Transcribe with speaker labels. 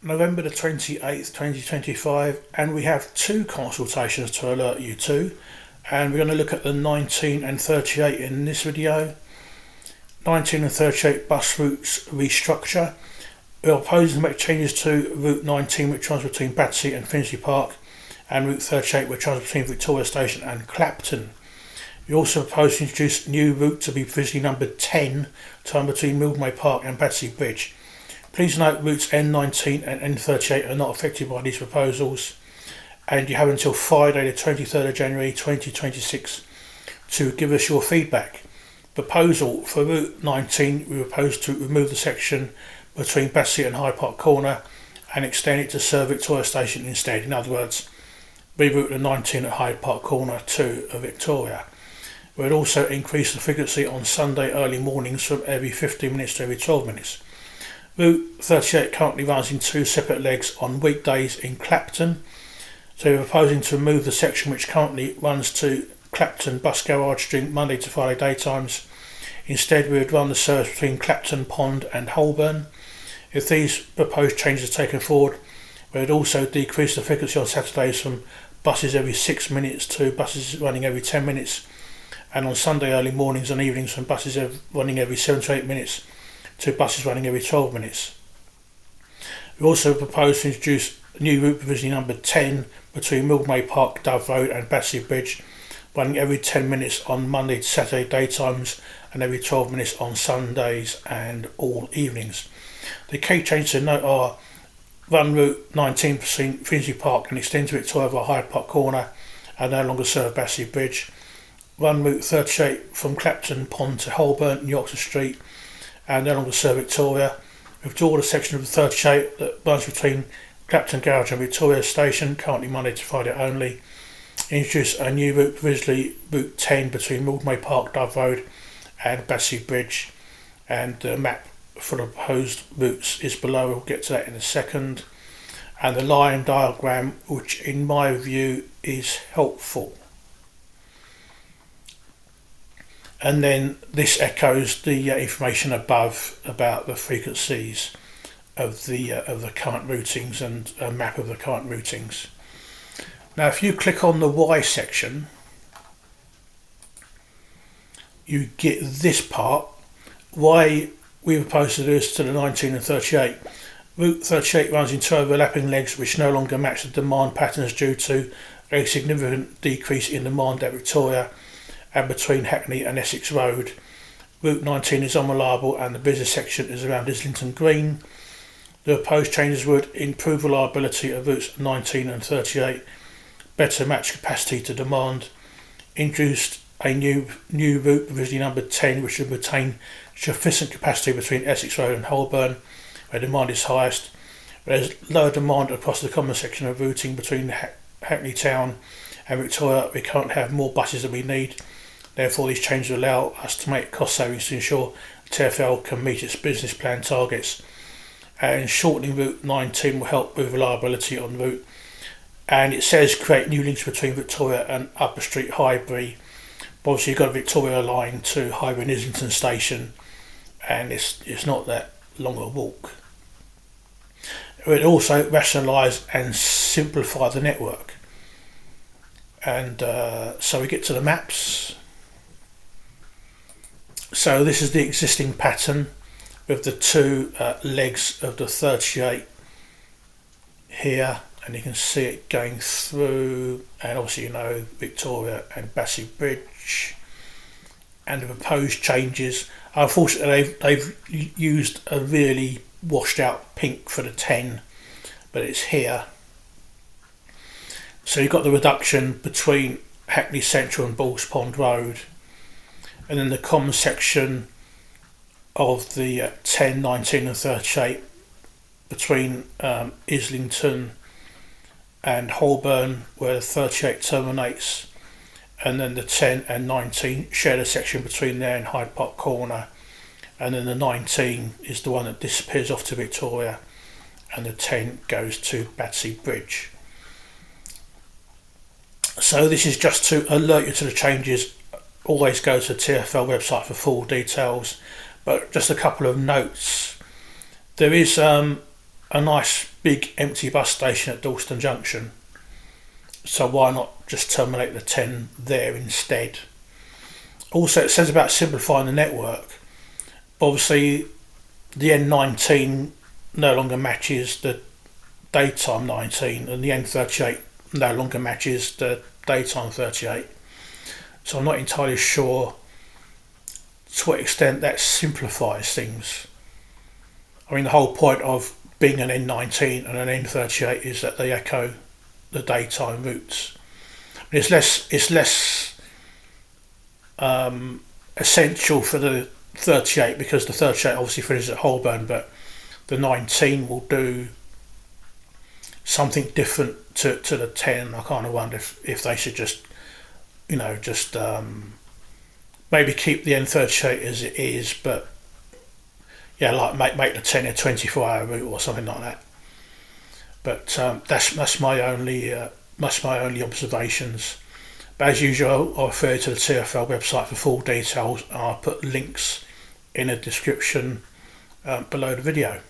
Speaker 1: November the 28th, 2025, and we have two consultations to alert you to. And we're going to look at the 19 and 38 in this video. 19 and 38 bus routes restructure. We're proposing to make changes to Route 19, which runs between Battersea and Finchley Park, and Route 38, which runs between Victoria Station and Clapton. We also propose to introduce a new route to be provisionally numbered 10 to run between Mildmay Park and Battersea Bridge. Please note routes N19 and N38 are not affected by these proposals, and you have until Friday the 23rd of January 2026 to give us your feedback. Proposal for Route 19, we propose to remove the section between Battersea and Hyde Park Corner and extend it to serve Victoria Station instead. In other words, reroute the 19 at Hyde Park Corner to Victoria. We would also increase the frequency on Sunday early mornings from every 15 minutes to every 12 minutes. Route 38 currently runs in two separate legs on weekdays in Clapton, so we're proposing to remove the section which currently runs to Clapton Bus Garage during Monday to Friday daytimes. Instead, we would run the service between Clapton Pond and Holborn. If these proposed changes are taken forward, we would also decrease the frequency on Saturdays from buses every 6 minutes to buses running every 10 minutes, and on Sunday early mornings and evenings from buses running every 7 to 8 minutes to buses running every 12 minutes. We also propose to introduce a new route provisionally numbered 10 between Mildmay Park, Dove Road and Battersea Bridge, running every 10 minutes on Monday to Saturday daytimes and every 12 minutes on Sundays and all evenings. The key changes to note are: run Route 19 between Finchley Park and extend to Victoria via Hyde Park Corner and no longer serve Battersea Bridge. Run Route 38 from Clapton Pond to Holborn and Yorkshire Street and no longer serve Victoria. Withdraw the section of the 38 that runs between Clapton Garage and Victoria Station, currently Monday to Friday only. Introduce a new route, provisionally Route 10 between Mildmay Park, Dove Road and Battersea Bridge, and the map for the proposed routes is below. We'll get to that in a second. And the line diagram, which in my view is helpful. And then this echoes the information above about the frequencies of the current routings and a map of the current routings. Now, if you click on the Y section, you get this part. Why we propose to do this to the 19 and 38. Route 38 runs in two overlapping legs which no longer match the demand patterns due to a significant decrease in demand at Victoria and between Hackney and Essex Road. Route 19 is unreliable and the business section is around Islington Green. The proposed changes would improve reliability of routes 19 and 38, better match capacity to demand, introduced a new route provisionally numbered 10 which would retain sufficient capacity between Essex Road and Holborn where demand is highest. There's lower demand across the common section of routing between Hackney Town and Victoria. We can't have more buses than we need. Therefore, these changes will allow us to make cost savings to ensure TfL can meet its business plan targets. And shortening Route 19 will help with reliability on the route. And it says create new links between Victoria and Upper Street Highbury. Obviously, you've got a Victoria line to Highbury and Islington Station, and it's not that long a walk. It will also rationalise and simplify the network. And so we get to the maps. So this is the existing pattern with the two legs of the 38 here, and you can see it going through, and obviously Victoria and Battersea Bridge. And the proposed changes, unfortunately they've used a really washed out pink for the 10, but it's here. So you've got the reduction between Hackney Central and Balls Pond Road, and then the common section of the 10, 19 and 38 between Islington and Holborn where the 38 terminates, and then the 10 and 19 share the section between there and Hyde Park Corner, and then the 19 is the one that disappears off to Victoria and the 10 goes to Battersea Bridge. So this is just to alert you to the changes. Always go to the TfL website for full details, but just a couple of notes. There is a a nice big empty bus station at Dalston Junction, so why not just terminate the 10 there instead? Also, it says about simplifying the network. Obviously, the N19 no longer matches the daytime 19, and the N38 no longer matches the daytime 38. So I'm not entirely sure to what extent that simplifies things. I mean, the whole point of being an N19 and an N38 is that they echo the daytime routes. It's less essential for the 38 because the 38 obviously finishes at Holborn, but the 19 will do something different to the 10. I kind of wonder if they should just maybe keep the N38 as it is, but yeah, like make the 10 a 24-hour route or something like that. But that's my only observations. But as usual, I'll refer you to the TfL website for full details. I'll put links in the description below the video.